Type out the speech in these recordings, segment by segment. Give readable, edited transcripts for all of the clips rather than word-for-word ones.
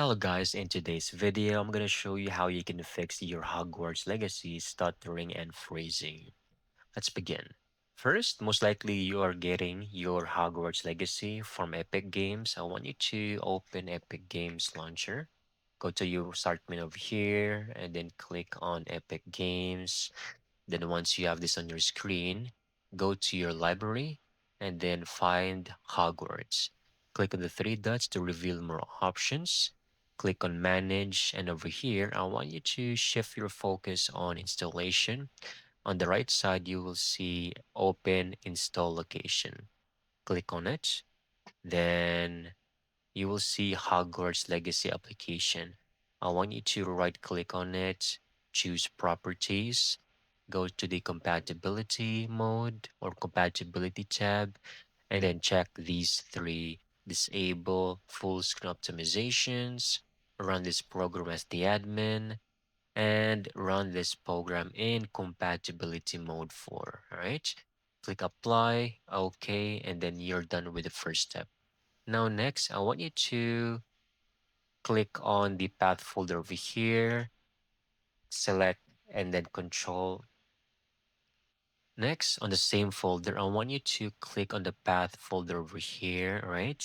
Hello guys, in today's video, I'm gonna show you how you can fix your Hogwarts Legacy stuttering and freezing. Let's begin. First, most likely you are getting your Hogwarts Legacy from Epic Games. I want you to open Epic Games Launcher. Go to your start menu over here and then click on Epic Games. Then once you have this on your screen, go to your library and then find Hogwarts. Click on the three dots to reveal more options. Click on manage, and over here, I want you to shift your focus on installation. On the right side, you will see open install location. Click on it. Then you will see Hogwarts Legacy application. I want you to right click on it, choose properties, go to the compatibility mode or compatibility tab, and then check these three: disable full screen optimizations, run this program as the admin, and run this program in compatibility mode 4. All right. Click apply, okay, and then you're done with the first step. Now, next, I want you to click on the path folder over here, select, and then control. Next, on the same folder, I want you to click on the path folder over here, right?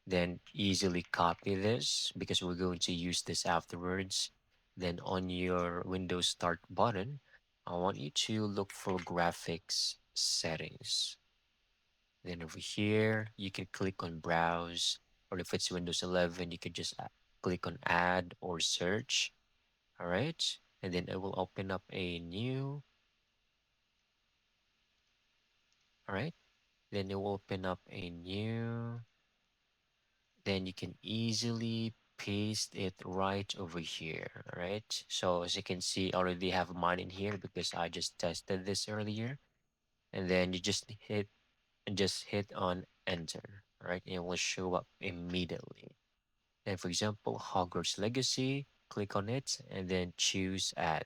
Then easily copy this because we're going to use this afterwards. Then on your Windows Start button, I want you to look for graphics settings. Then over here, you can click on browse, or if it's Windows 11, you could just click on add or search. All right. And then it will open up a new, all right. Then it will open up a new, then you can easily paste it right over here. All right. So as you can see, I already have mine in here because I just tested this earlier. And then you just hit on enter. All right. And it will show up immediately. Then, for example, Hogwarts Legacy, click on it and then choose add.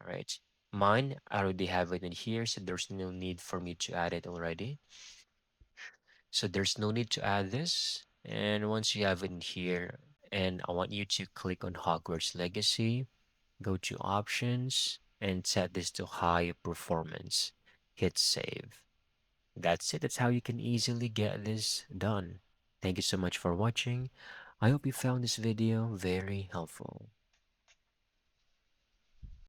All right. Mine, I already have it in here, so there's no need for me to add it already. So there's no need to add this. And once you have it in here, and I want you to click on Hogwarts Legacy, go to options and set this to high performance. Hit save. That's it. That's how you can easily get this done. Thank you so much for watching. I hope you found this video very helpful.